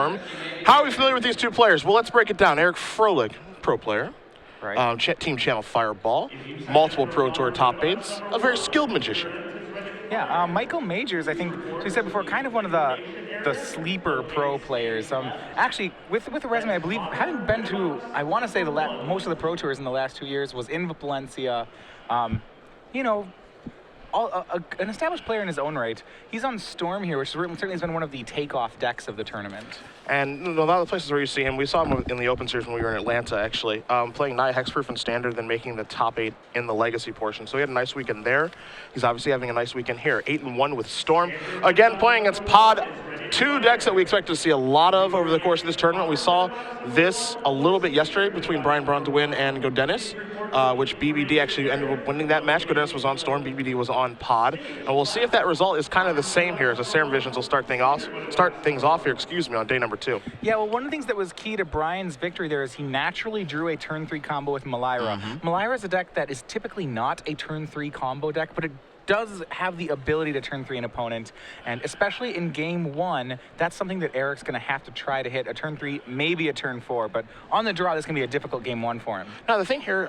Storm. How are we familiar with these two players? Well, let's break it down. Eric Froehlich, pro player. Right. Team Channel Fireball, multiple Pro Tour top 8s, a very skilled magician. Yeah, Michael Majors, I think, as we said before, kind of one of the sleeper pro players. Actually, with a resume, I believe, having been to, I want to say most of the Pro Tours in the last 2 years, was in Valencia. You know, an established player in his own right. He's on Storm here, which certainly has been one of the takeoff decks of the tournament. And a lot of the places where you see him, we saw him in the Open Series when we were in Atlanta, actually, playing Naya Hexproof and Standard, then making the top 8 in the Legacy portion. So he had a nice weekend there. He's obviously having a nice weekend here. 8-1 with Storm. Again, playing against Pod, 2 decks that we expect to see a lot of over the course of this tournament. We saw this a little bit yesterday between Brian Bronwyn and Godennis, which BBD actually ended up winning that match. Godennis was on Storm, BBD was on Pod. And we'll see if that result is kind of the same here, as the Serum Visions will start things off here, on day number 2. Yeah, well, one of the things that was key to Brian's victory there is he naturally drew a turn 3 combo with Malira. Malira is a deck that is typically not a turn 3 combo deck, but it does have the ability to turn 3 an opponent, and especially in game 1, that's something that Eric's going to have to try to hit a turn 3, maybe a turn 4, but on the draw, this can be a difficult game 1 for him. Now, the thing here,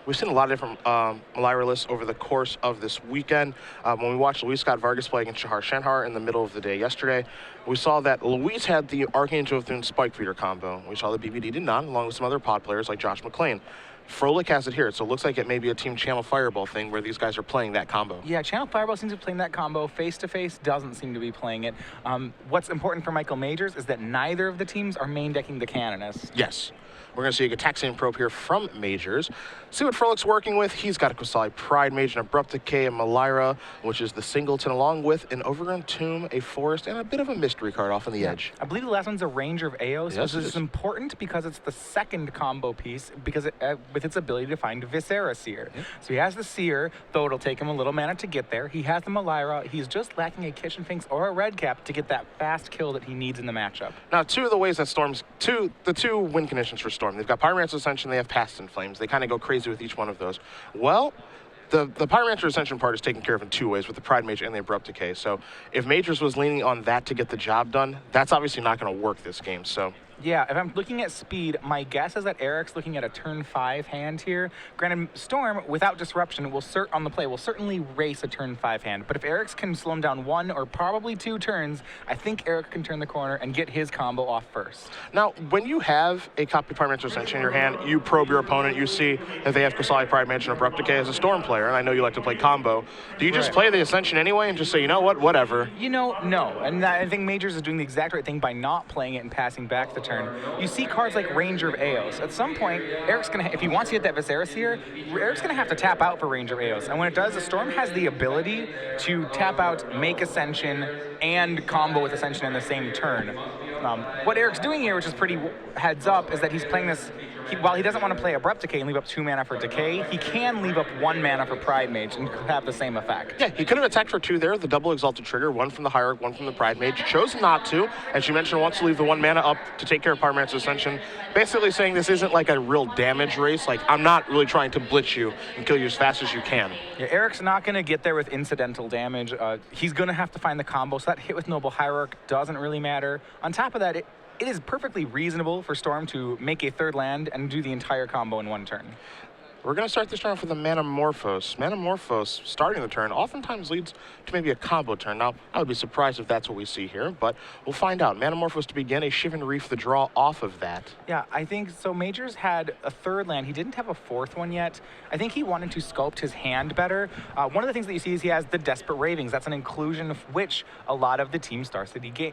we've seen a lot of different Malira lists over the course of this weekend. When we watched Luis Scott Vargas play against Shahar Shenhar in the middle of the day yesterday, we saw that Luis had the Archangel of Thune Spike Feeder combo. We saw that BBD did not, along with some other pod players like Josh McClain. Froehlich has it here, so it looks like it may be a Team Channel Fireball thing where these guys are playing that combo. Yeah, Channel Fireball seems to be playing that combo. Face-to-face doesn't seem to be playing it. What's important for Michael Majors is that neither of the teams are main decking the Canonist. Yes. We're going to see a Gataxian Probe here from Majors. See what Froehlich's working with. He's got a Qasali Pride Mage, an Abrupt Decay, a Malira, which is the singleton, along with an Overgrown Tomb, a Forest, and a bit of a mystery card off on the edge. I believe the last one's a Ranger of Eos, Yes, which is important because it's the second combo piece, because with its ability to find Viscera Seer. So he has the Seer, though it'll take him a little mana to get there. He has the Malira. He's just lacking a Kitchen Finks or a Red Cap to get that fast kill that he needs in the matchup. Now, two of the ways that the two win conditions for Storm. They've got Pyromancer Ascension, they have Past in Flames. They kind of go crazy with each one of those. Well, the Pyromancer Ascension part is taken care of in 2 ways, with the Pride Mage and the Abrupt Decay. So if Majors was leaning on that to get the job done, that's obviously not going to work this game. So yeah, if I'm looking at speed, my guess is that Eric's looking at a turn 5 hand here. Granted, Storm, without disruption, will certainly race a turn 5 hand. But if Eric's can slow him down 1 or probably 2 turns, I think Eric can turn the corner and get his combo off first. Now, when you have a copy of Pyromancer Ascension in your hand, you probe your opponent, you see if they have Qasali Pride Mage and Abrupt Decay as a Storm player, and I know you like to play combo. Do you just play the Ascension anyway and just say, you know what, whatever? You know, no. And I think Majors is doing the exact right thing by not playing it and passing back the turn. You see cards like Ranger of Eos. At some point, Eric's going to, if he wants to get that Viscera Seer, Eric's going to have to tap out for Ranger of Eos. And when it does, the Storm has the ability to tap out, make Ascension, and combo with Ascension in the same turn. What Eric's doing here, which is pretty heads up, is that he's playing this, while he doesn't want to play Abrupt Decay and leave up 2 mana for Decay, he can leave up 1 mana for Pride Mage and have the same effect. Yeah, he could have attacked for 2 there, the double Exalted Trigger, 1 from the Hierarch, 1 from the Pride Mage. Chose not to, and she mentioned wants to leave the 1 mana up to take care of Pyromancer Ascension, basically saying this isn't like a real damage race. Like, I'm not really trying to blitz you and kill you as fast as you can. Yeah, Eric's not going to get there with incidental damage. He's going to have to find the combo, so that hit with Noble Hierarch doesn't really matter. On top of that, it is perfectly reasonable for Storm to make a 3rd land and do the entire combo in 1 turn. We're going to start this turn off with a Manamorphose. Manamorphose, starting the turn, oftentimes leads to maybe a combo turn. Now, I would be surprised if that's what we see here, but we'll find out. Manamorphose to begin, a Shivan Reef, the draw off of that. Yeah, I think so. Majors had a 3rd land. He didn't have a 4th one yet. I think he wanted to sculpt his hand better. One of the things that you see is he has the Desperate Ravings. That's an inclusion of which a lot of the Team Star City game,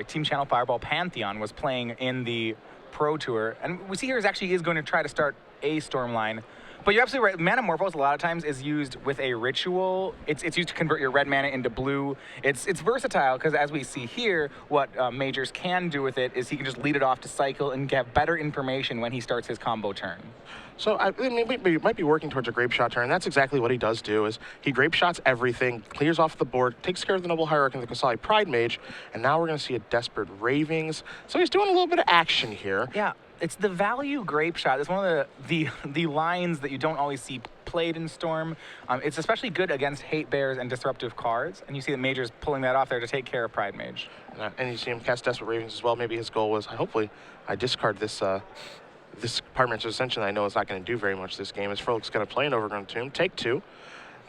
Team Channel Fireball Pantheon was playing in the Pro Tour. And we see here is actually is going to try to start a Storm line. But you're absolutely right. Manamorphose a lot of times is used with a ritual. It's used to convert your red mana into blue. It's versatile because as we see here, what Majors can do with it is he can just lead it off to cycle and get better information when he starts his combo turn. So I mean, we might be working towards a Grape Shot turn. That's exactly what he does do, is he Grape Shots everything, clears off the board, takes care of the Noble Hierarch and the Qasali Pride Mage, and now we're going to see a Desperate Ravings. So he's doing a little bit of action here. Yeah. It's the value Grape Shot. It's one of the lines that you don't always see played in Storm. It's especially good against Hate Bears and disruptive cards, and you see that Major's pulling that off there to take care of Pride Mage. And you see him cast Desperate Ravings as well. Maybe his goal was, hopefully, I discard this this Pyromancer's Ascension that I know is not going to do very much this game, as Froehlich's going to play an Overgrown Tomb, take 2.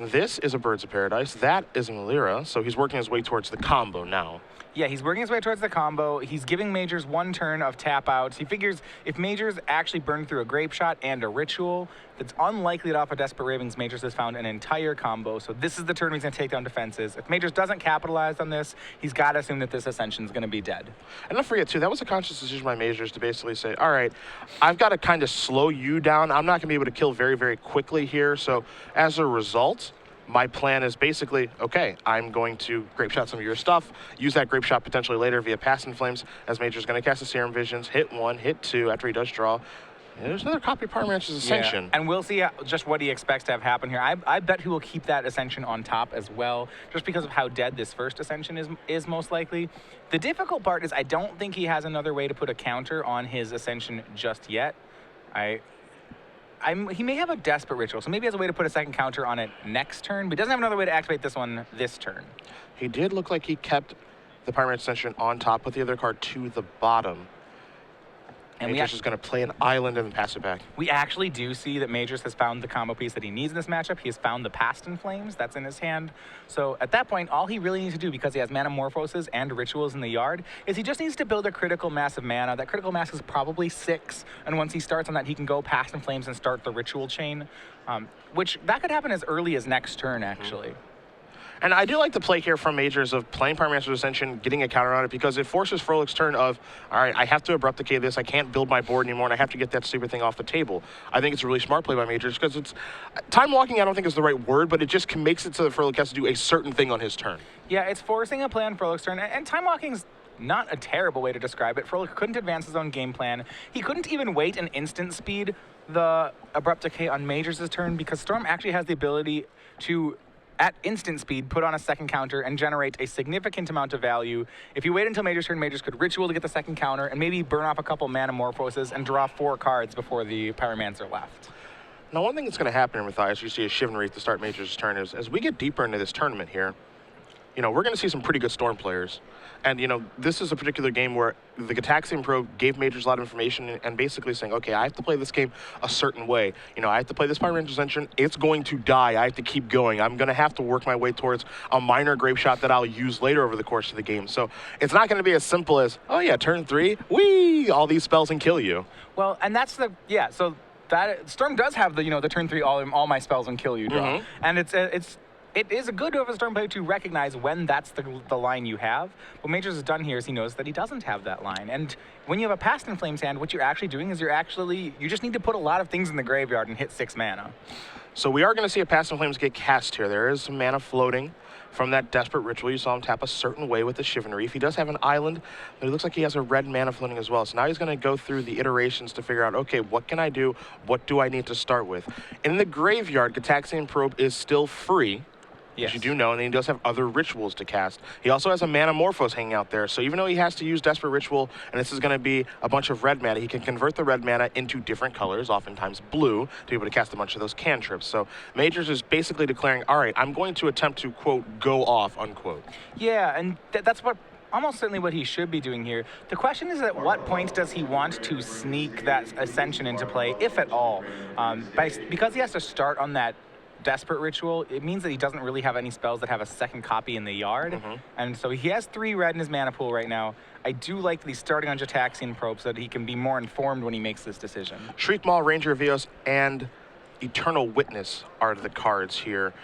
This is a Birds of Paradise. That is a Malira, so he's working his way towards the combo now. Yeah, he's working his way towards the combo. He's giving Majors 1 turn of tap outs. He figures if Majors actually burn through a Grape Shot and a Ritual, it's unlikely that off of Desperate Ravings, Majors has found an entire combo. So this is the turn he's going to take down defenses. If Majors doesn't capitalize on this, he's got to assume that this Ascension is going to be dead. And don't forget, too, that was a conscious decision by Majors to basically say, all right, I've got to kind of slow you down. I'm not going to be able to kill very, very quickly here. So as a result, my plan is basically, okay, I'm going to Grape Shot some of your stuff, use that Grape Shot potentially later via Past in Flames, as Major's going to cast the Serum Visions, hit 1, hit 2 after he does draw. And there's another copy of Pyromancer's Ascension. Yeah. And we'll see just what he expects to have happen here. I bet he will keep that Ascension on top as well, just because of how dead this first Ascension is most likely. The difficult part is I don't think he has another way to put a counter on his Ascension just yet. He may have a Desperate Ritual, so maybe he has a way to put a second counter on it next turn, but he doesn't have another way to activate this one this turn. He did look like he kept the Pyromancer's Ascension on top, put the other card to the bottom. And Majors is going to play an island and then pass it back. We actually do see that Majors has found the combo piece that he needs in this matchup. He has found the Past in Flames. That's in his hand. So at that point, all he really needs to do, because he has Manamorphoses and Rituals in the yard, is he just needs to build a critical mass of mana. That critical mass is probably 6. And once he starts on that, he can go Past in Flames and start the Ritual chain, which that could happen as early as next turn, actually. And I do like the play here from Majors of playing Pyromancer's Ascension, getting a counter on it, because it forces Froehlich's turn of, all right, I have to Abrupt Decay this, I can't build my board anymore, and I have to get that stupid thing off the table. I think it's a really smart play by Majors, because it's, time walking I don't think is the right word, but it just makes it so that Froehlich has to do a certain thing on his turn. Yeah, it's forcing a play on Froehlich's turn, and time walking's not a terrible way to describe it. Froehlich couldn't advance his own game plan. He couldn't even wait an instant speed the Abrupt Decay on Majors' turn, because Storm actually has the ability to, at instant speed, put on a second counter and generate a significant amount of value. If you wait until Major's turn, Majors could Ritual to get the second counter and maybe burn off a couple Manamorphoses and draw 4 cards before the Pyromancer left. Now, one thing that's going to happen with as you see a Chivalry to start Majors' turn is, as we get deeper into this tournament here, you know, we're going to see some pretty good Storm players. And, you know, this is a particular game where the Gitaxian Pro gave Majors a lot of information and basically saying, okay, I have to play this game a certain way. You know, I have to play this Pyromancer's Ascension. It's going to die. I have to keep going. I'm going to have to work my way towards a minor Grape Shot that I'll use later over the course of the game. So it's not going to be as simple as, oh, yeah, turn 3, whee, all these spells and kill you. Well, and that's the, yeah, so that Storm does have the, you know, the turn 3, all my spells and kill you draw. And it is a good of a Storm player to recognize when that's the line you have. What Majors has done here is he knows that he doesn't have that line. And when you have a Past in Flames hand, what you're actually doing is you just need to put a lot of things in the graveyard and hit 6 mana. So we are going to see a Past in Flames get cast here. There is some mana floating from that Desperate Ritual. You saw him tap a certain way with the Chivalry. If he does have an island, but it looks like he has a red mana floating as well. So now he's going to go through the iterations to figure out, okay, what can I do? What do I need to start with? In the graveyard, Gitaxian Probe is still free. Yes. As you do know, and then he does have other rituals to cast. He also has a Manamorphose hanging out there, so even though he has to use Desperate Ritual, and this is going to be a bunch of red mana, he can convert the red mana into different colors, oftentimes blue, to be able to cast a bunch of those cantrips. So Majors is basically declaring, all right, I'm going to attempt to, quote, go off, unquote. Yeah, and that's what almost certainly what he should be doing here. The question is, at what point does he want to sneak that Ascension into play, if at all? Because he has to start on that Desperate Ritual, it means that he doesn't really have any spells that have a second copy in the yard. And so he has 3 red in his mana pool right now. I do like that he's starting on Gitaxian Probe so that he can be more informed when he makes this decision. Shriek Maul, Ranger of Eos, and Eternal Witness are the cards here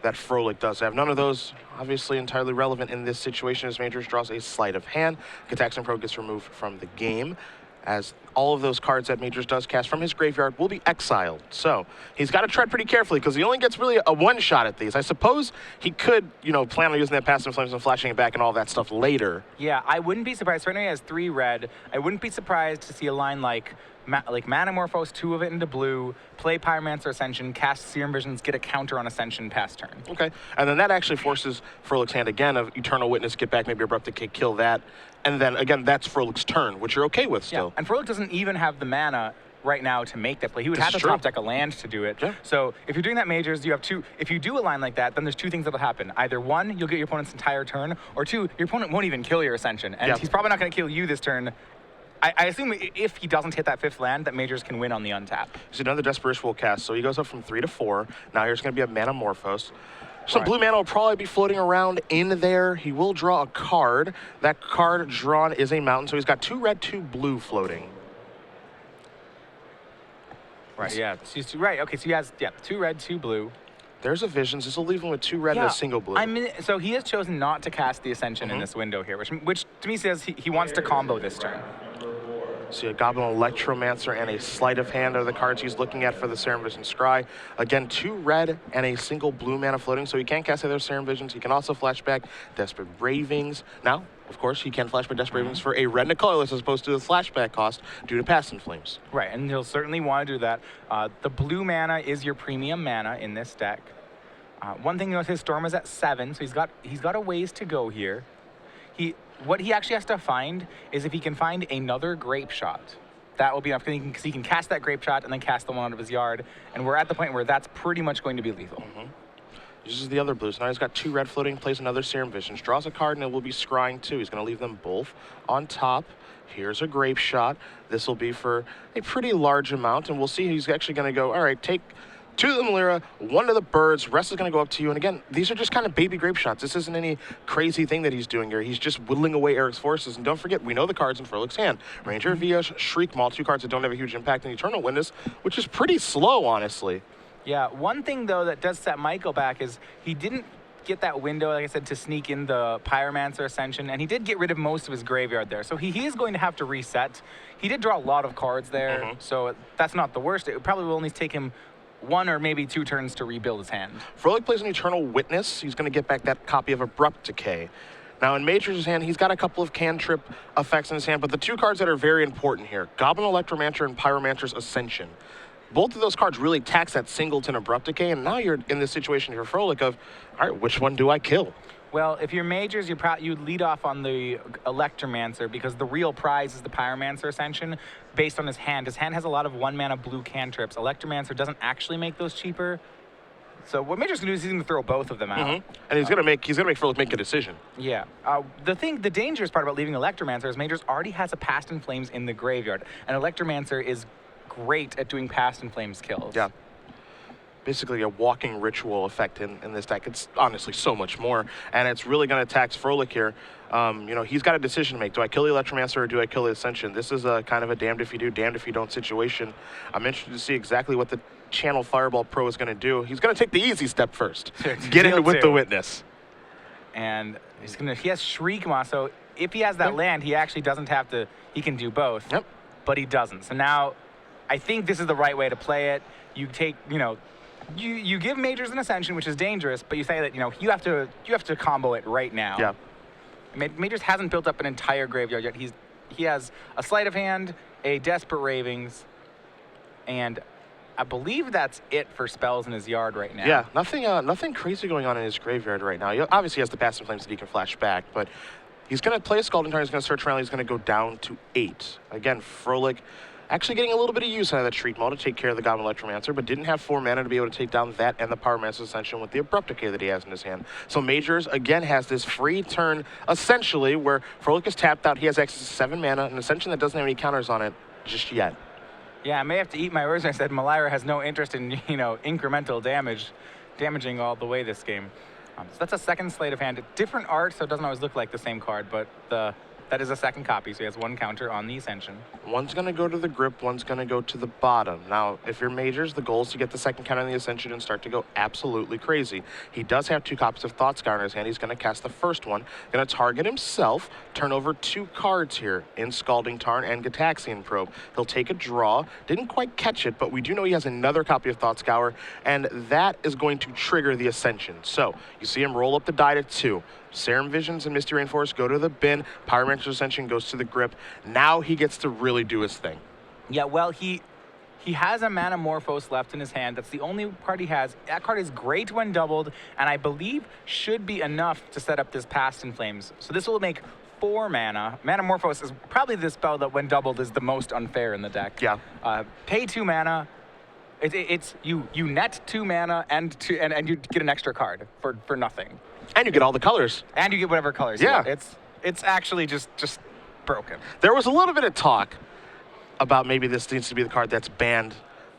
that Froehlich does have. None of those obviously entirely relevant in this situation as Majors draws a sleight of hand. Gitaxian Probe gets removed from the game, as all of those cards that Majors does cast from his graveyard will be exiled. So he's got to tread pretty carefully because he only gets really a one-shot at these. I suppose he could, you know, plan on using that Past in Flames and flashing it back and all that stuff later. Yeah, I wouldn't be surprised. Right now he has 3 red. I wouldn't be surprised to see a line like Manamorphose, 2 of it into blue, play Pyromancer Ascension, cast Serum Visions, get a counter on Ascension past turn. Okay, and then that actually forces Froehlich's hand again of Eternal Witness, get back, maybe Abrupt Decay, kill that. And then, again, that's Froehlich's turn, which you're okay with still. Yeah, and Froehlich doesn't even have the mana right now to make that play. He would This have is to true. top deck a land to do it. Yeah. So if you're doing that majors, you have two. If you do a line like that, then there's two things that'll happen. Either one, you'll get your opponent's entire turn, or two, your opponent won't even kill your Ascension. And Yeah. he's probably not going to kill you this turn. I assume if he doesn't hit that 5th land, that majors can win on the untap. He's another Desperate Ritual cast, so he goes up from 3 to 4. Now here's going to be a Manamorphose. Some Right. blue mana will probably be floating around in there. He will draw a card. That card drawn is a mountain, so he's got 2 red, 2 blue floating. Right, yeah. Right, okay, so he has 2 red, 2 blue. There's a Visions. This will leave him with 2 red and a single blue. So he has chosen not to cast the Ascension in this window here, which to me says he wants to combo this turn. See a Goblin Electromancer and a Sleight of Hand are the cards he's looking at for the Serum Vision Scry. Again, 2 red and a single blue mana floating, so he can't cast other Serum Visions. He can also flashback Desperate Ravings. Now, of course, he can flashback Desperate Ravings for a red and a colorless as opposed to the flashback cost due to Past in Flames. Right, and he'll certainly want to do that. The blue mana is your premium mana in this deck. One thing, his Storm is at 7, so he's got a ways to go here. What he actually has to find is if he can find another Grape Shot. That will be enough, because he can cast that Grape Shot and then cast the one out of his yard, and we're at the point where that's pretty much going to be lethal. Uses the other blues. Now he's got 2 red floating, plays another Serum Visions, draws a card, and it will be scrying 2. He's going to leave them both on top. Here's a Grape Shot. This will be for a pretty large amount, and we'll see he's actually going to go, all right, take 2 to the Malira, 1 to the Birds, rest is going to go up to you. And again, these are just kind of baby Grape Shots. This isn't any crazy thing that he's doing here. He's just whittling away Eric's forces. And don't forget, we know the cards in Froehlich's hand. Ranger, Viosh, Shriek Maul, 2 cards that don't have a huge impact in Eternal Witness, which is pretty slow, honestly. Yeah, one thing, though, that does set Michael back is he didn't get that window, like I said, to sneak in the Pyromancer Ascension, and he did get rid of most of his graveyard there. So he is going to have to reset. He did draw a lot of cards there, so that's not the worst. It probably will only take him 1 or maybe 2 turns to rebuild his hand. Froehlich plays an Eternal Witness. He's going to get back that copy of Abrupt Decay. Now, in Major's hand, he's got a couple of cantrip effects in his hand, but the 2 cards that are very important here, Goblin Electromancer and Pyromancer's Ascension. Both of those cards really tax that singleton Abrupt Decay, and now you're in this situation here, Froehlich, of, all right, which one do I kill? Well, if you're Majors, you'd lead off on the Electromancer, because the real prize is the Pyromancer Ascension based on his hand. His hand has a lot of 1-mana blue cantrips. Electromancer doesn't actually make those cheaper. So what Major's going to do is he's going to throw both of them out. And he's going to make Froehlich make a decision. Yeah. The dangerous part about leaving Electromancer is Majors already has a Past in Flames in the graveyard, and Electromancer is great at doing Past in Flames kills. Yeah. Basically a walking ritual effect in this deck. It's honestly so much more, and it's really going to tax Froehlich here. He's got a decision to make. Do I kill the Electromancer or do I kill the Ascension? This is a kind of a damned if you do, damned if you don't situation. I'm interested to see exactly what the Channel Fireball Pro is going to do. He's going to take the easy step first. Get in with the Witness. And he has Shriek Maw, so if he has that land, he actually doesn't have to, he can do both. Yep. But he doesn't. So now, I think this is the right way to play it. You take, you give Majors an Ascension, which is dangerous, but you say that, you have to combo it right now. Yeah. Majors hasn't built up an entire graveyard yet. He has a Sleight of Hand, a Desperate Ravings, and I believe that's it for spells in his yard right now. Yeah, nothing crazy going on in his graveyard right now. He obviously has the Past in Flames that he can flash back, but he's going to play a Scalding Tarn, he's going to search around, he's going to go down to 8. Again, Froehlich actually getting a little bit of use out of that Shriek Maul to take care of the Goblin Electromancer, but didn't have 4 mana to be able to take down that and the Pyromancer's Ascension with the Abrupt Decay that he has in his hand. So Majors, again, has this free turn, essentially, where Froehlich is tapped out. He has access to 7 mana, an Ascension that doesn't have any counters on it just yet. Yeah, I may have to eat my words when I said Malira has no interest in, incremental damaging all the way this game. So that's a second Sleight of Hand. Different art, so it doesn't always look like the same card, but that is a second copy, so he has 1 counter on the Ascension. One's going to go to the grip, one's going to go to the bottom. Now, if you're Majors, the goal is to get the second counter on the Ascension and start to go absolutely crazy. He does have 2 copies of Thoughtscour in his hand. He's going to cast the first one, going to target himself, turn over 2 cards here in Scalding Tarn and Gitaxian Probe. He'll take a draw, didn't quite catch it, but we do know he has another copy of Thoughtscour, and that is going to trigger the Ascension. So, you see him roll up the die to 2. Serum Visions and Misty Rainforest go to the bin. Pyromancer's Ascension goes to the grip. Now he gets to really do his thing. Yeah, well, he has a Manamorphose left in his hand. That's the only card he has. That card is great when doubled, and I believe should be enough to set up this Past in Flames. So this will make 4 mana. Manamorphose is probably the spell that, when doubled, is the most unfair in the deck. Yeah. Pay 2 mana. It's you net 2 mana and you get an extra card for nothing. And you get all the colors. And you get whatever colors. Yeah. You want. It's actually just broken. There was a little bit of talk about maybe this needs to be the card that's banned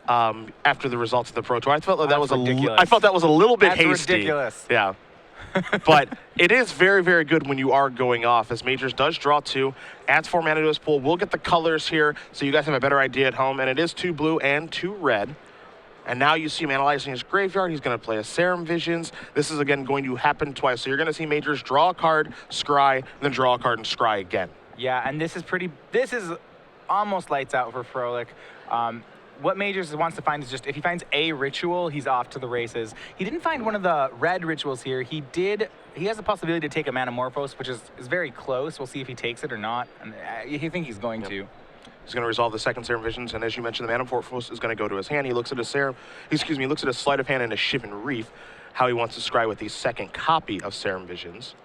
after the results of the Pro Tour. I felt that was ridiculous. I felt that was a little bit That's hasty. ridiculous. Yeah. But it is very, very good when you are going off, as Majors does draw 2, adds 4 mana to his pool. We'll get the colors here so you guys have a better idea at home. And it is 2 blue and 2 red. And now you see him analyzing his graveyard. He's going to play a Serum Visions. This is, again, going to happen twice. So you're going to see Majors draw a card, scry, then draw a card and scry again. Yeah, and this is almost lights out for Froehlich. What Majors wants to find is just, if he finds a ritual, he's off to the races. He didn't find one of the red rituals here. He has the possibility to take a Manamorphose, which is very close. We'll see if he takes it or not. And I think he's going to. He's going to resolve the second Serum Visions, and as you mentioned, the Manamorphose is going to go to his hand. He looks at his he looks at his Sleight of Hand and his Shivan Reef, how he wants to scry with the second copy of Serum Visions.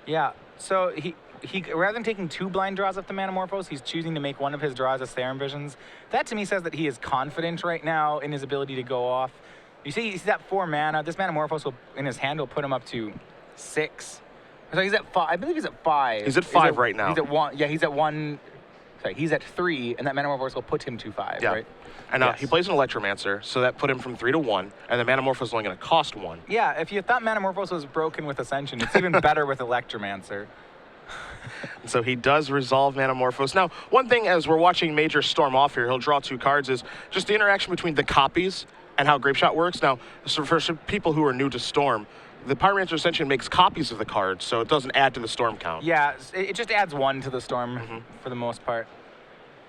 Yeah, so he rather than taking 2 blind draws off the Manamorphose, he's choosing to make one of his draws as Serum Visions. That to me says that he is confident right now in his ability to go off. You see that 4 mana. This Manamorphose in his hand will put him up to 6. So he's at 5. I believe he's at 5. He's at 5 right now. He's at 1. Yeah, he's at 1. Sorry, he's at 3, and that Manamorphose will put him to 5, right? And he plays an Electromancer, so that put him from 3 to 1, and the Manamorphose is only going to cost 1. Yeah, if you thought Manamorphose was broken with Ascension, it's even better with Electromancer. So he does resolve Manamorphose. Now, one thing as we're watching Major storm off here, he'll draw 2 cards, is just the interaction between the copies and how Grapeshot works. Now, so for some people who are new to Storm, the Pyromancer Ascension makes copies of the cards, so it doesn't add to the Storm count. Yeah, it just adds 1 to the Storm for the most part.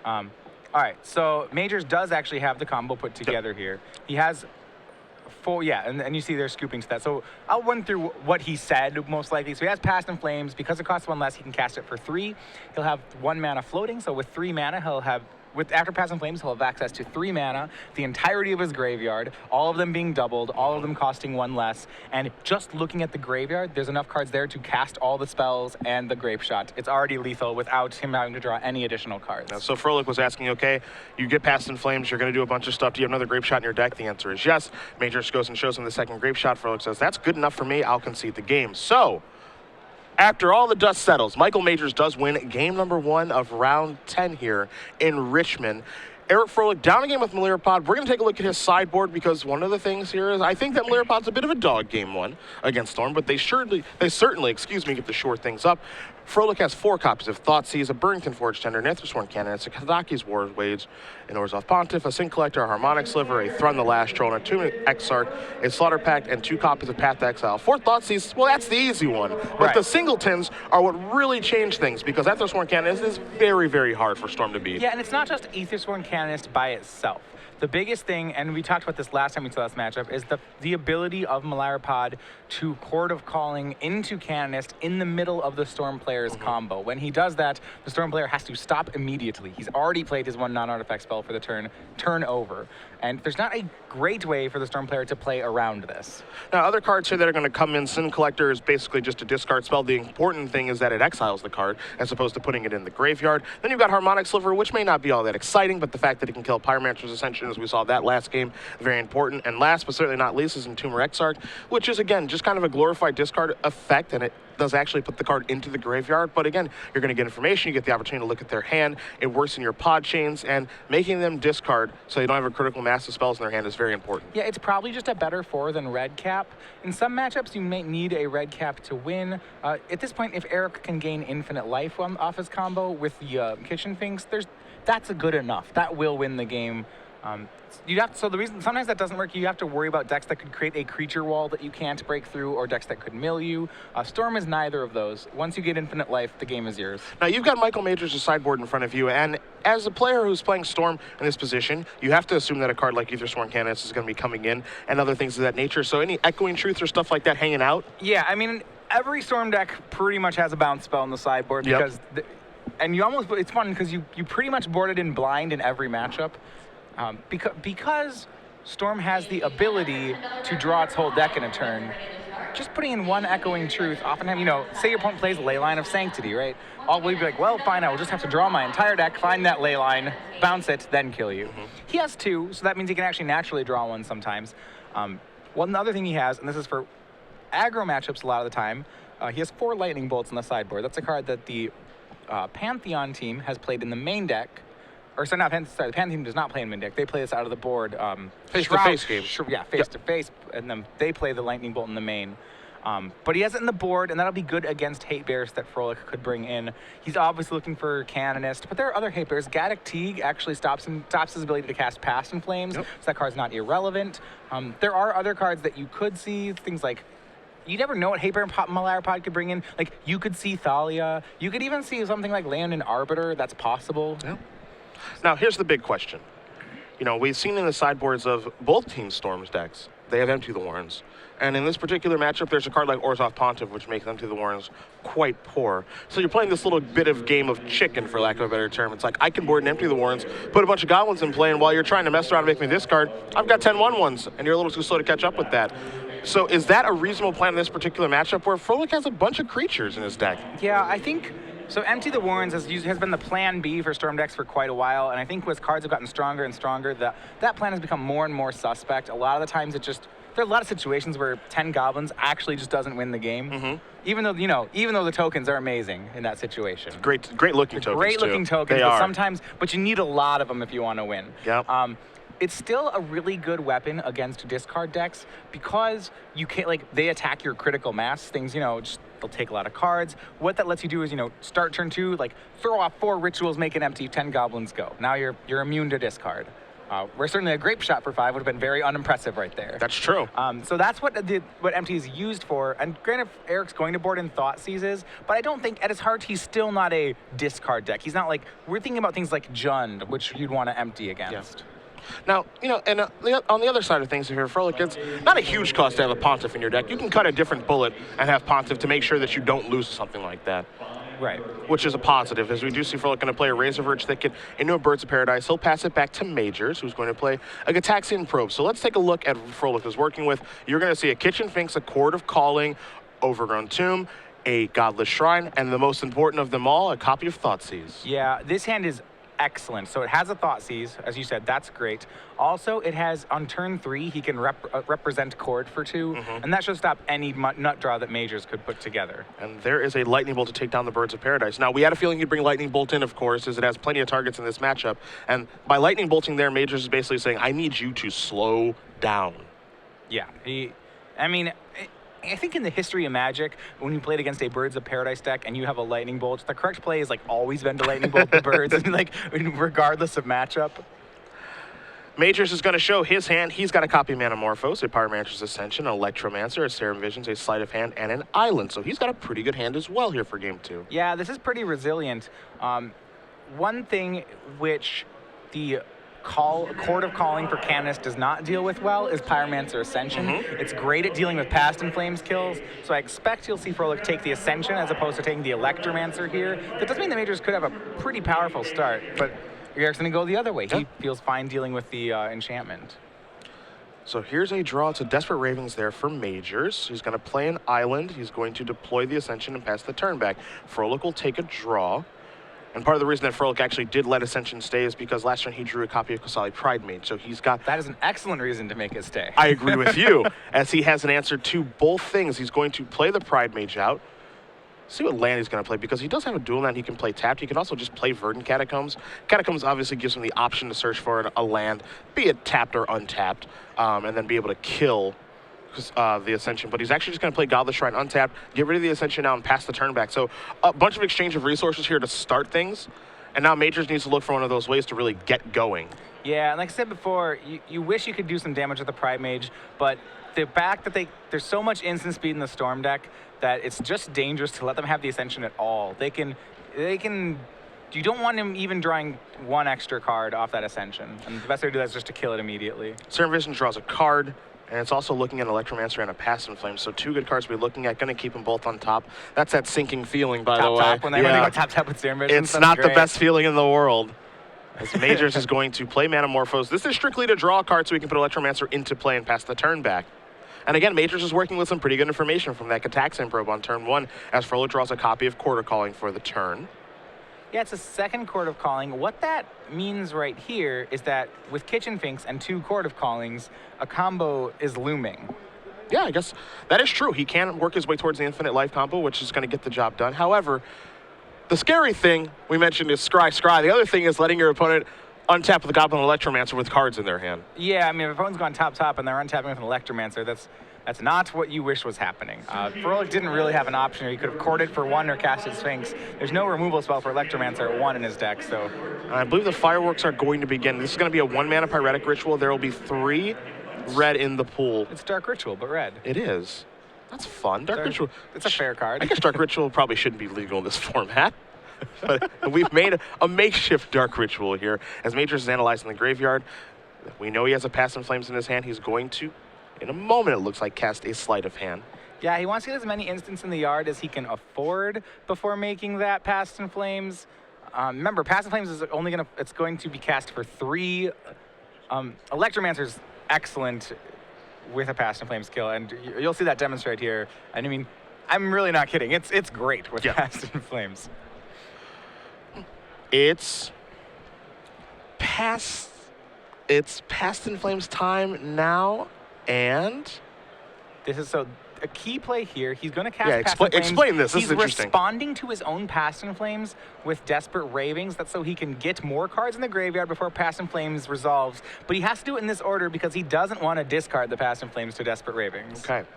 All right, so Majors does actually have the combo put together here. He has 4, and you see they're scooping to that. So I'll run through what he said, most likely. So he has Past in Flames. Because it costs 1 less, he can cast it for 3. He'll have 1 mana floating, so with 3 mana, after Past in Flames, he'll have access to 3 mana, the entirety of his graveyard, all of them being doubled, all of them costing 1 less. And just looking at the graveyard, there's enough cards there to cast all the spells and the Grapeshot. It's already lethal without him having to draw any additional cards. Now, so Froehlich was asking, okay, you get Past in Flames, you're going to do a bunch of stuff. Do you have another Grapeshot in your deck? The answer is yes. Major goes and shows him the second Grapeshot. Froehlich says, that's good enough for me. I'll concede the game. So, after all the dust settles, Michael Majors does win game number 1 of round 10 here in Richmond. Eric Froehlich down a game with Melirapod. We're going to take a look at his sideboard, because one of the things here is I think that Melirapod's a bit of a dog game 1 against Storm, but they certainly, get to shore things up. Froehlich has 4 copies of Thoughtseize, a Burrington Forge Tender, an Aethersworn Cannon, a Kadaki's War Wage, an Orzhov Pontiff, a Sin Collector, a Harmonic Sliver, a Thrun the Last Troll, and a Tomb Exarch, a Slaughter Pact, and 2 copies of Path to Exile. 4 Thoughtseize, well, that's the easy one. But the singletons are what really change things, because Aethersworn Cannon is very, very hard for Storm to beat. Yeah, and it's not just Aethersworn Canonist by itself. The biggest thing, and we talked about this last time we saw this matchup, is the ability of Melirapod to Chord of Calling into Canonist in the middle of the Storm player's combo. When he does that, the Storm player has to stop immediately. He's already played his 1 non-artifact spell for the turn over. And there's not a great way for the Storm player to play around this. Now, other cards here that are going to come in, Sin Collector is basically just a discard spell. The important thing is that it exiles the card as opposed to putting it in the graveyard. Then you've got Harmonic Sliver, which may not be all that exciting, but the fact that it can kill Pyromancer's Ascension, as we saw that last game, very important. And last but certainly not least is Entomber Exarch, which is, again, just kind of a glorified discard effect, and it does actually put the card into the graveyard. But again, you're going to get information, you get the opportunity to look at their hand, it works in your pod chains, and making them discard so you don't have a critical mass of spells in their hand is very important. Yeah, it's probably just a better 4 than red cap. In some matchups, you may need a red cap to win. At this point, if Eric can gain infinite life off his combo with the Kitchen Finks, that's a good enough. That will win the game. So the reason sometimes that doesn't work, you have to worry about decks that could create a creature wall that you can't break through, or decks that could mill you. Storm is neither of those. Once you get infinite life, the game is yours. Now, you've got Michael Majors' sideboard in front of you, and as a player who's playing Storm in this position, you have to assume that a card like Aethersworn Canonist is going to be coming in, and other things of that nature. So any Echoing Truth or stuff like that hanging out? Yeah, I mean, every Storm deck pretty much has a bounce spell in the sideboard, because and it's fun because you pretty much board it in blind in every matchup. Because Storm has the ability to draw its whole deck in a turn, just putting in one Echoing Truth, oftentimes, you know, say your opponent plays Leyline of Sanctity, right? We'd be like, well, fine, I will just have to draw my entire deck, find that Leyline, bounce it, then kill you. He has 2, so that means he can actually naturally draw one sometimes. One other thing he has, and this is for aggro matchups a lot of the time, he has 4 Lightning Bolts on the sideboard. That's a card that the Pantheon team has played in the main deck. Or sorry, the Pantheon team does not play in main deck. They play this out of the board. Face-to-face game. Yeah, face-to-face, and then they play the Lightning Bolt in the main. But he has it in the board, and that'll be good against hate bears that Froehlich could bring in. He's obviously looking for Canonist, but there are other hate bears. Gaddock Teague actually stops his ability to cast Past in Flames, so that card's not irrelevant. There are other cards that you could see, things like, you never know what hate bear and Malarapod could bring in. Like, you could see Thalia. You could even see something like Leonin Arbiter. That's possible. Yeah. Now, here's the big question. You know, we've seen in the sideboards of both teams' Storms decks, they have Empty the Warrens. And in this particular matchup, there's a card like Orzhov Pontiff, which makes Empty the Warrens quite poor. So you're playing this little bit of game of chicken, for lack of a better term. It's like, I can board and Empty the Warrens, put a bunch of Goblins in play, and while you're trying to mess around and make me this card, I've got 10 1/1s, and you're a little too slow to catch up with that. So is that a reasonable plan in this particular matchup where Froehlich has a bunch of creatures in his deck? Yeah, I think... So Empty the Warrens has been the plan B for Storm decks for quite a while, and I think as cards have gotten stronger and stronger, that plan has become more and more suspect. A lot of the times there are a lot of situations where 10 Goblins actually just doesn't win the game. Even though, even though the tokens are amazing in that situation. Great looking tokens. Great looking tokens, They but are. sometimes, but you need a lot of them if you want to win. Yep. It's still a really good weapon against discard decks because you can't, they attack your critical mass things, they'll take a lot of cards. What that lets you do is, start turn 2, throw off 4 rituals, make it empty, 10 goblins go. Now you're immune to discard. Where certainly a grape shot for 5 would have been very unimpressive right there. That's true. So that's what MT is used for. And granted, Eric's going to board in Thought Seizes, but I don't think at his heart he's still not a discard deck. He's not we're thinking about things like Jund, which you'd want to empty against. Yeah. Now, and on the other side of things, if you're Froehlich, it's not a huge cost to have a Pontiff in your deck. You can cut a different bullet and have Pontiff to make sure that you don't lose something like that. Right. Which is a positive, as we do see Froehlich going to play a Razorverge Thicket into a Birds of Paradise. He'll pass it back to Majors, who's going to play a Gataxian Probe. So let's take a look at what Froehlich is working with. You're going to see a Kitchen Finks, a Chord of Calling, Overgrown Tomb, a Godless Shrine, and the most important of them all, a copy of Thoughtseize. Yeah, this hand is excellent. So it has a Thoughtseize, as you said, that's great. Also, it has, on turn 3, he can represent Chord for 2, and that should stop any nut draw that Majors could put together. And there is a Lightning Bolt to take down the Birds of Paradise. Now, we had a feeling he'd bring Lightning Bolt in, of course, as it has plenty of targets in this matchup. And by Lightning Bolting there, Majors is basically saying, I need you to slow down. Yeah, I think in the history of Magic, when you played against a Birds of Paradise deck and you have a Lightning Bolt, the correct play is always been to Lightning Bolt the Birds, regardless of matchup. Majors is going to show his hand. He's got a copy of Manamorphose, a Pyromancer's Ascension, an Electromancer, a Serum Visions, a Sleight of Hand, and an Island. So he's got a pretty good hand as well here for game 2. Yeah, this is pretty resilient. One thing which the Chord of Calling for Canonist does not deal with well is Pyromancer Ascension. It's great at dealing with Past in Flames kills, so I expect you'll see Froehlich take the Ascension as opposed to taking the Electromancer here. That does mean the Majors could have a pretty powerful start, but Eric's going to go the other way. He feels fine dealing with the enchantment. So here's a draw to Desperate Ravens there for Majors. He's going to play an Island. He's going to deploy the Ascension and pass the turn back. Froehlich will take a draw. And part of the reason that Froehlich actually did let Ascension stay is because last turn he drew a copy of Kasali Pridemage. So he's got... That is an excellent reason to make it stay. I agree with you. As he has an answer to both things. He's going to play the Pridemage out. See what land he's going to play, because he does have a dual land he can play tapped. He can also just play Verdant Catacombs. Catacombs obviously gives him the option to search for a land, be it tapped or untapped, and then be able to kill the Ascension. But he's actually just going to play Godless Shrine untapped, get rid of the Ascension now, and pass the turn back. So a bunch of exchange of resources here to start things, and now Majors needs to look for one of those ways to really get going. Yeah, and like I said before, you wish you could do some damage with the Pridemage, but the fact that there's so much instant speed in the Storm deck that it's just dangerous to let them have the Ascension at all. They can. You don't want him even drawing one extra card off that Ascension, and the best way to do that is just to kill it immediately. Serum Vision draws a card, and it's also looking at Electromancer and a Past in Flames. So 2 good cards we're looking at, going to keep them both on top. That's that sinking feeling, by the way. Top, when they go tap with Serum Vision. It's not the best feeling in the world. As Majors is going to play Manamorphose. This is strictly to draw a card so we can put Electromancer into play and pass the turn back. And again, Majors is working with some pretty good information from that Cataxian Probe on turn 1, as Froehlich draws a copy of Quarter Calling for the turn. Yeah, it's a second Court of Calling. What that means right here is that with Kitchen Finks and 2 Court of Callings, a combo is looming. Yeah, I guess that is true. He can work his way towards the infinite life combo, which is going to get the job done. However, the scary thing we mentioned is scry. The other thing is letting your opponent untap with a Goblin Electromancer with cards in their hand. Yeah, I mean, if opponent's gone top and they're untapping with an Electromancer, that's not what you wish was happening. Froehlich didn't really have an option here. He could have courted for 1 or casted Sphinx. There's no removal spell for Electromancer at 1 in his deck, so. I believe the fireworks are going to begin. This is going to be a 1-mana Pyretic Ritual. There will be 3 red in the pool. It's Dark Ritual, but red. It is. That's fun. Dark Ritual. It's a fair card. I guess Dark Ritual probably shouldn't be legal in this format. But we've made a makeshift Dark Ritual here. As Majors is analyzing the graveyard, we know he has a Past in Flames in his hand. He's going to, in a moment, it looks like, cast a Sleight of Hand. Yeah, he wants to get as many instants in the yard as he can afford before making that Past in Flames. Remember, Past in Flames is it's going to be cast for 3. Electromancer's excellent with a Past in Flames skill, and you'll see that demonstrate here. And I mean, I'm really not kidding. It's great with Past in Flames. It's past in Flames time now, and this is so a key play here. He's going to cast Past in Flames. Explain this. This is interesting. He's responding to his own Past in Flames with Desperate Ravings. That's so he can get more cards in the graveyard before Past in Flames resolves. But he has to do it in this order because he doesn't want to discard the Past in Flames to Desperate Ravings. Okay.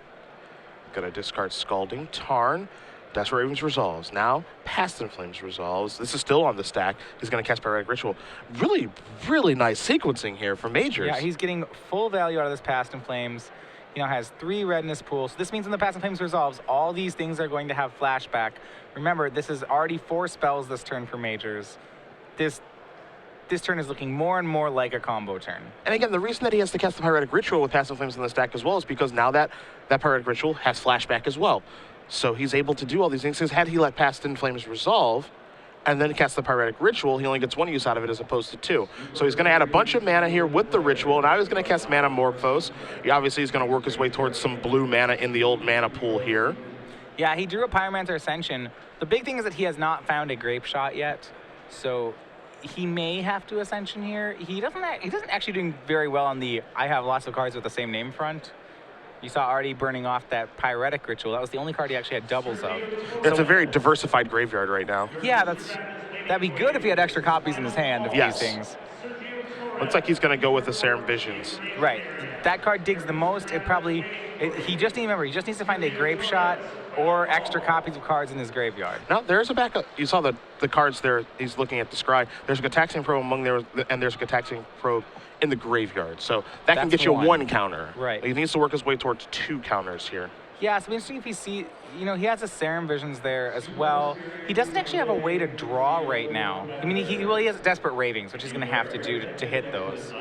Gonna discard Scalding Tarn. Desperate Ravings resolves. Now, Past in Flames resolves. This is still on the stack. He's going to cast Pyretic Ritual. Really, really nice sequencing here for Majors. Yeah, he's getting full value out of this Past in Flames. He now has 3 red in his pool. So this means when the Past in Flames resolves, all these things are going to have flashback. Remember, this is already 4 spells this turn for Majors. This turn is looking more and more like a combo turn. And again, the reason that he has to cast the Pyretic Ritual with Past in Flames in the stack as well is because now that Pyretic Ritual has flashback as well. So he's able to do all these things. Because had he let Past in Flames resolve and then cast the Pyretic Ritual, he only gets 1 use out of it as opposed to 2. So he's going to add a bunch of mana here with the Ritual. Now he's going to cast Mana Morphos. Obviously, he's going to work his way towards some blue mana in the old mana pool here. Yeah, he drew a Pyromancer Ascension. The big thing is that he has not found a Grape Shot yet. So he may have to Ascension here. He doesn't actually doing very well on the I have lots of cards with the same name front. You saw already burning off that Pyretic Ritual. That was the only card he actually had doubles of. It's a very diversified graveyard right now. Yeah, that'd be good if he had extra copies in his hand of these things. Looks like he's going to go with the Serum Visions. Right. That card digs the most. He just needs to find a Grape Shot or extra copies of cards in his graveyard. Now, there's a backup. You saw the cards there. He's looking at the scry. There's a Cataxian Probe among there, and there's a Cataxian Probe in the graveyard. So that can get you 1 counter. Right. He needs to work his way towards 2 counters here. Yeah, so it'll be interesting if he see, he has a Serum Visions there as well. He doesn't actually have a way to draw right now. I mean, he has Desperate Ravings, which he's going to have to do to hit those.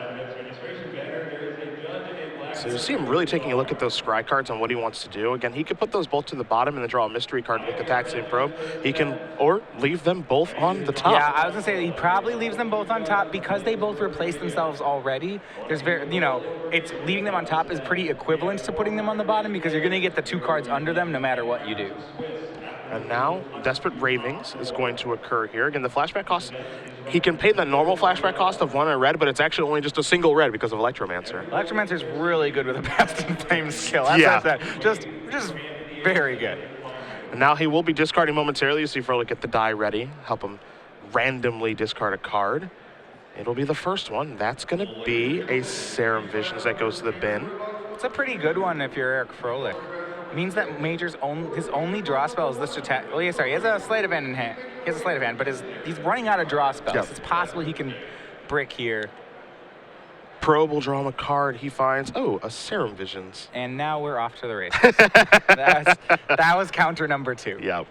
So you see him really taking a look at those scry cards and what he wants to do. Again, he could put those both to the bottom and then draw a mystery card with the Cataxian Probe. He can, or leave them both on the top. Yeah, I was going to say that he probably leaves them both on top because they both replace themselves already. There's it's leaving them on top is pretty equivalent to putting them on the bottom because you're going to get the 2 cards under them no matter what you do. And now, Desperate Ravings is going to occur here. Again, the flashback cost, he can pay the normal flashback cost of 1 red, but it's actually only just a single red because of Electromancer. Electromancer's really good with a Past in Flames skill. Just very good. And now he will be discarding momentarily. You see Froehlich get the die ready, help him randomly discard a card. It'll be the first one. That's going to be a Serum Visions that goes to the bin. It's a pretty good one if you're Eric Froehlich. Means that Major's his only draw spell is this attack. Well, yeah, sorry, he has a Sleight of Hand in hand. He has a Sleight of Hand, but he's running out of draw spells. Yep. It's possible he can brick here. Probe will draw him a card. He finds, a Serum Visions. And now we're off to the races. that was counter number 2. Yep.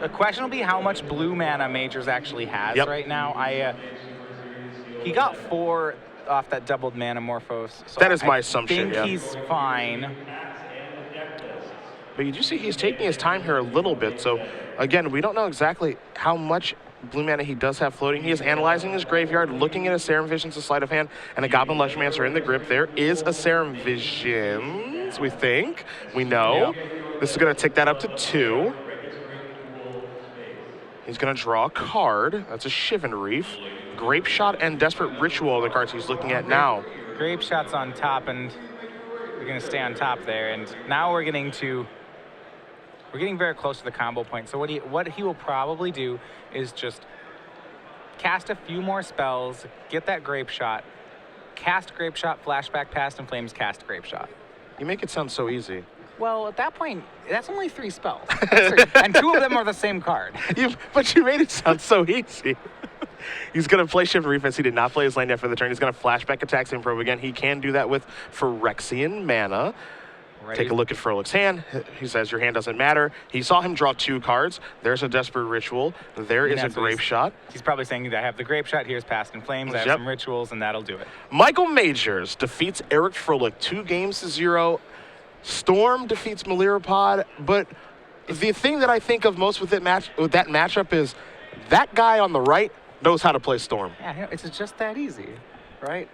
The question will be how much blue mana Majors actually has right now. He got 4 off that doubled Mana Morphos. So that is my assumption, I think he's fine. But you do see he's taking his time here a little bit. So, again, we don't know exactly how much blue mana he does have floating. He is analyzing his graveyard, looking at a Serum Visions, a sleight of hand, and a Goblin Legendmancer in the grip. There is a Serum Visions, we think. We know. Yeah. This is going to tick that up to 2. He's going to draw a card. That's a Shivan Reef. Grape Shot and Desperate Ritual are the cards he's looking at now. Grape Shot's on top, and we're going to stay on top there. And now we're getting very close to the combo point. So what he will probably do is just cast a few more spells, get that Grape Shot, cast Grape Shot, flashback past and flames, cast Grape Shot. You make it sound so easy. Well, at that point, that's only 3 spells. And 2 of them are the same card. But you made it sound so easy. He's going to play Shivan Reef as he did not play his land yet for the turn. He's going to flashback attacks and probe again. He can do that with Phyrexian mana. Right. Take a look at Froehlich's hand. He says your hand doesn't matter. He saw him draw 2 cards. There's a Desperate Ritual. There is a Grape Shot. He's probably saying that I have the Grape Shot, here's Past in Flames, I have some rituals, and that'll do it. Michael Majors defeats Eric Froehlich 2-0. Storm defeats Melirapod, but the thing that I think of most with that matchup is that guy on the right knows how to play Storm. Yeah, it's just that easy, right?